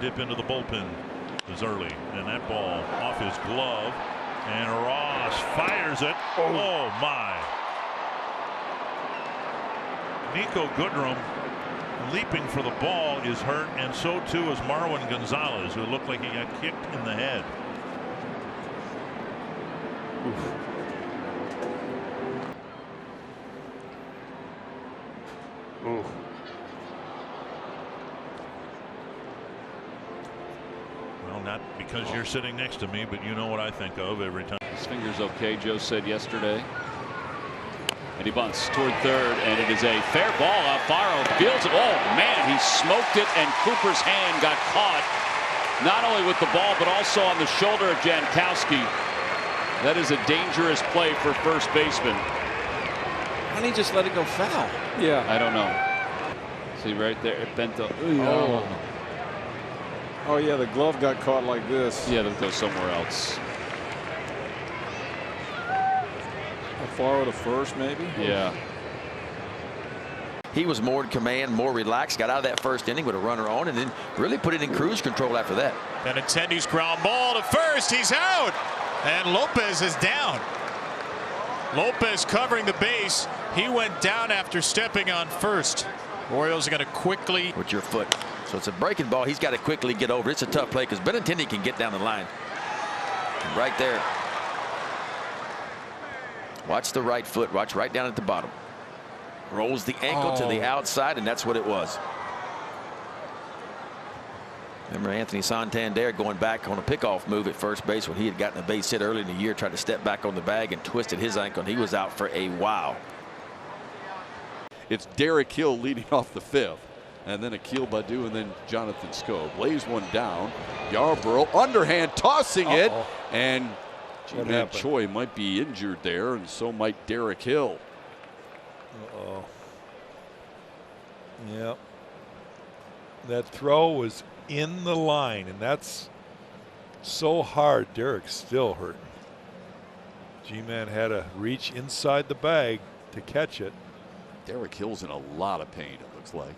dip into the bullpen is early, and that ball off his glove, and Ross fires it. Oh my! Nico Goodrum leaping for the ball is hurt, and so too is Marwin Gonzalez, who looked like he got kicked in the head. Oof. Ooh. Well, not because you're sitting next to me, but you know what I think of every time. His finger's okay, Joe said yesterday. And he bunts toward third, and it is a fair ball. Alfaro fields it. Oh man, he smoked it, and Cooper's hand got caught not only with the ball but also on the shoulder of Jankowski. That is a dangerous play for first baseman. Why didn't he just let it go foul? Yeah, I don't know. See right there, Bento. Oh yeah, the glove got caught like this. Yeah, it'll go somewhere else. Alfaro to first, maybe. Yeah. He was more in command, more relaxed, got out of that first inning with a runner on, and then really put it in cruise control after that. Benintendi's ground ball to first. He's out, and Lopez is down. Lopez covering the base. He went down after stepping on first. Orioles are going to quickly with your foot. So it's a breaking ball. He's got to quickly get over. It's a tough play because Benintendi can get down the line. Right there. Watch the right foot. Watch right down at the bottom. Rolls the ankle to the outside, and that's what it was. Remember Anthony Santander going back on a pickoff move at first base when he had gotten a base hit early in the year, tried to step back on the bag and twisted his ankle, and he was out for a while. It's Derek Hill leading off the fifth, and then Akil Baddoo, and then Jonathan Scope lays one down. Yarborough underhand tossing it, and Ji-Man Choi might be injured there, and so might Derek Hill. Yep. That throw was in the line, and that's so hard. Derek's still hurting. G-Man had to reach inside the bag to catch it. Derek Hill's in a lot of pain, it looks like.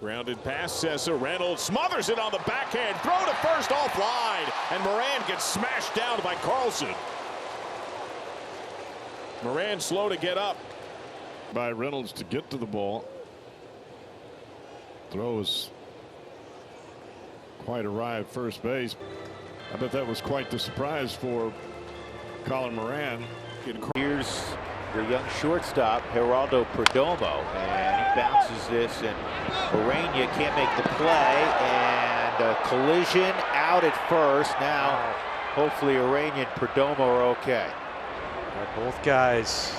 Grounded pass, Cesar Reynolds smothers it on the backhand, throw to first offline, and Moran gets smashed down by Carlson. Moran slow to get up. By Reynolds to get to the ball. Throws quite awry at first base. I bet that was quite the surprise for Colin Moran. Here's the young shortstop, Geraldo Perdomo, and he bounces this, and Urania can't make the play, and a collision out at first. Now, hopefully Urania and Perdomo are okay. Both guys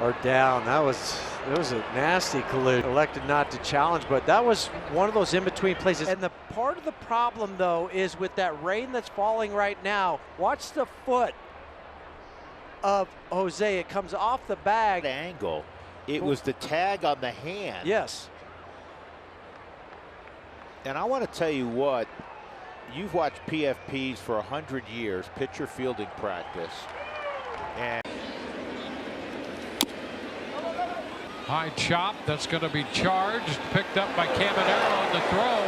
are down. It was a nasty collision. Elected not to challenge, but that was one of those in-between places. And the part of the problem, though, is with that rain that's falling right now. Watch the foot of Jose. It comes off the bag. The angle. It was the tag on the hand. Yes. And I want to tell you what. You've watched PFPs for 100 years, pitcher fielding practice, and high chop that's going to be charged, picked up by Caminero on the throw.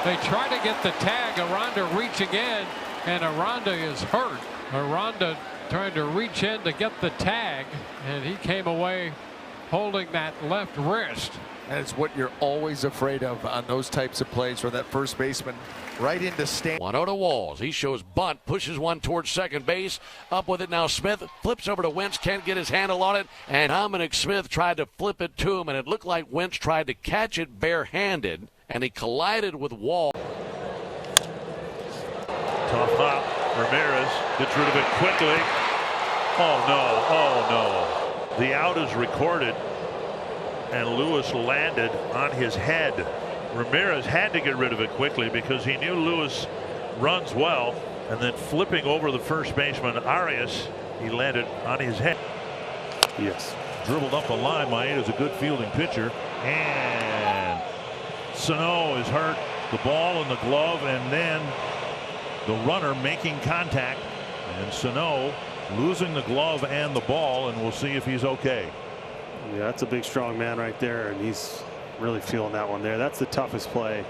They try to get the tag. Aranda reaching in, and Aranda is hurt. Aranda trying to reach in to get the tag, and he came away holding that left wrist. And it's what you're always afraid of on those types of plays, for that first baseman right into stand. 1-0 to Walls. He shows bunt, pushes one towards second base. Up with it now. Smith flips over to Wentz, can't get his handle on it, and Dominic Smith tried to flip it to him, and it looked like Wentz tried to catch it barehanded, and he collided with Wall. Tough up. Ramirez gets rid of it quickly. Oh no! Oh no! The out is recorded, and Lewis landed on his head. Ramirez had to get rid of it quickly because he knew Lewis runs well, and then flipping over the first baseman Arias, he landed on his head. Yes. Dribbled up the line. Maeda's a good fielding pitcher, and Sano is hurt. The ball in the glove, and then the runner making contact, and Sano losing the glove and the ball, and we'll see if he's okay. Yeah, that's a big strong man right there, and he's really feeling that one there. That's the toughest play.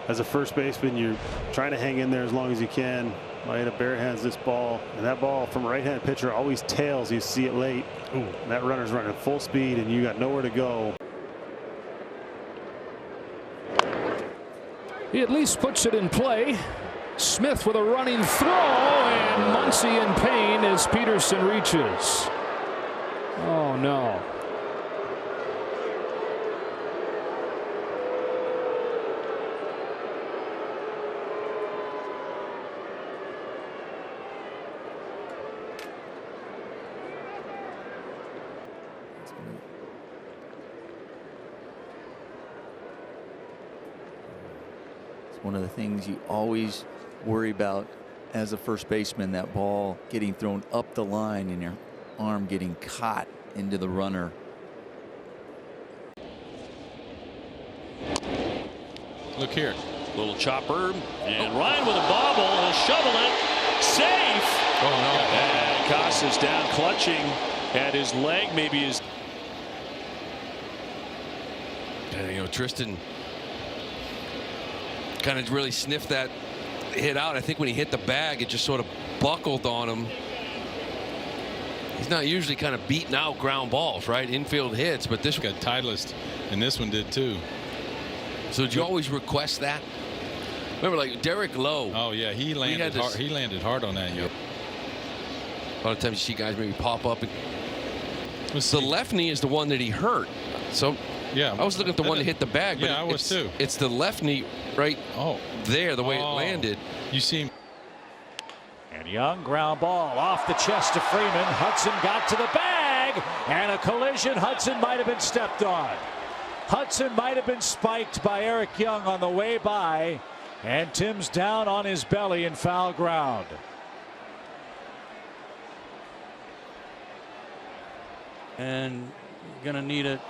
As a first baseman, you're trying to hang in there as long as you can. Maeda barehands this ball, and that ball from a right-handed pitcher always tails. You see it late. Ooh, and that runner's running full speed, and you got nowhere to go. He at least puts it in play. Smith with a running throw, and Muncy in pain as Peterson reaches. Oh no. It's one of the things you always worry about as a first baseman, that ball getting thrown up the line and your arm getting caught into the runner. Look here, little chopper, and Ryan with a bobble, he'll shovel it, safe. Oh no! And Casas down, clutching at his leg, maybe his. And, you know, Tristan kind of really sniffed that hit out. I think when he hit the bag, it just sort of buckled on him. He's not usually kind of beating out ground balls, right? Infield hits, but this got Titleist, and this one did too. So did you always request that? Remember, like Derek Lowe. Oh yeah, he landed hard. He landed hard on that. Yep. A lot of times you see guys maybe pop up. And the left knee is the one that he hurt. So yeah, I was looking at the one that hit the bag. But yeah, I was too. It's the left knee right there, the way it landed. You see him. And Young, ground ball off the chest of Freeman. Hudson got to the bag, and a collision. Hudson might have been stepped on. Hudson might have been spiked by Eric Young on the way by, and Tim's down on his belly in foul ground. And you're gonna need it.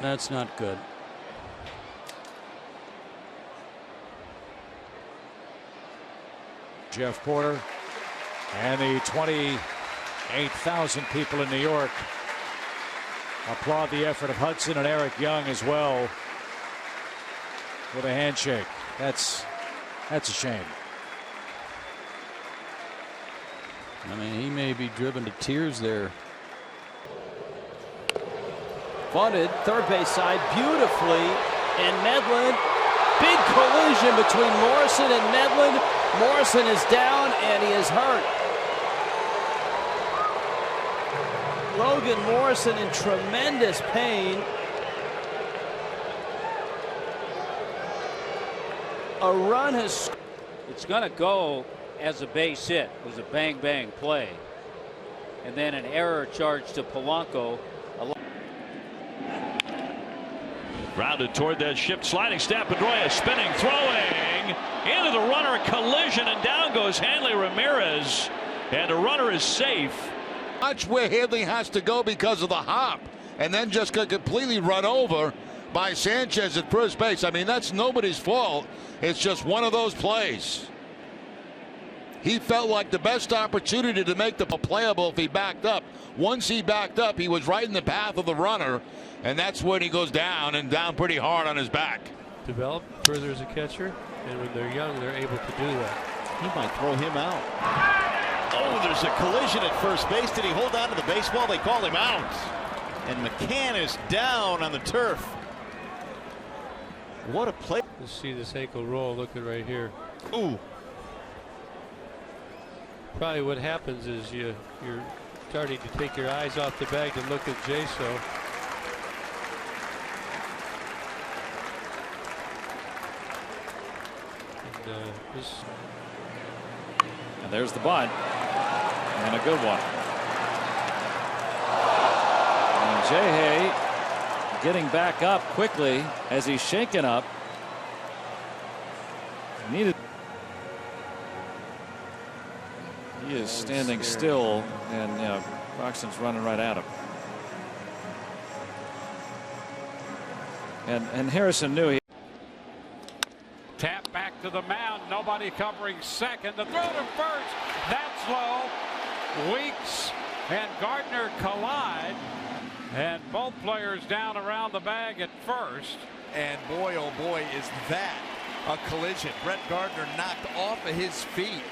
That's not good. Jeff Porter and the 28,000 people in New York applaud the effort of Hudson and Eric Young as well with a handshake. That's a shame. I mean, he may be driven to tears there. Bunted, third base side, beautifully, and Medlin, big collision between Morrison and Medlin. Morrison is down and he is hurt. Logan Morrison in tremendous pain. A run has. It's going to go as a base hit. It was a bang-bang play. And then an error charge to Polanco. Grounded toward that ship, sliding step, Pedroia spinning, throwing into the runner, a collision, and down goes Hanley Ramirez, and the runner is safe. Watch where Hanley has to go because of the hop, and then just got completely run over by Sanchez at first base. I mean, that's nobody's fault. It's just one of those plays. He felt like the best opportunity to make the playable if he backed up. Once he backed up, he was right in the path of the runner, and that's when he goes down, and down pretty hard on his back. Develop further as a catcher, and when they're young, they're able to do that. He might throw him out. Oh, there's a collision at first base. Did he hold on to the baseball? They call him out. And McCann is down on the turf. What a play. Let's see this ankle roll. Look at right here. Ooh. Probably what happens is you're starting to take your eyes off the bag to look at Jaso. And there's the bunt, and a good one. And Jay getting back up quickly as he's shaken up. Needed. He is standing still, and Broxton's running right at him. And Harrison knew he. Tap back to the mound. Nobody covering second. The throw to first. That's low. Weeks and Gardner collide. And both players down around the bag at first. And boy, oh boy, is that a collision. Brett Gardner knocked off of his feet.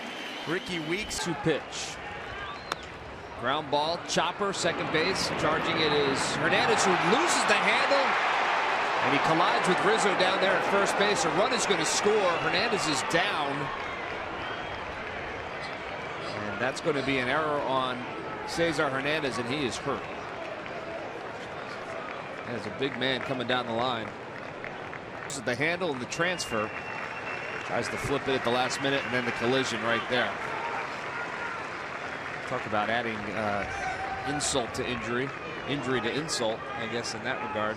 Ricky Weeks to pitch. Ground ball, chopper, second base. Charging it is Hernandez, who loses the handle. And he collides with Rizzo down there at first base. A run is going to score. Hernandez is down. And that's going to be an error on Cesar Hernandez, and he is hurt. There's a big man coming down the line. This is the handle and the transfer. Tries to flip it at the last minute, and then the collision right there. Talk about adding insult to injury, injury to insult, I guess, in that regard.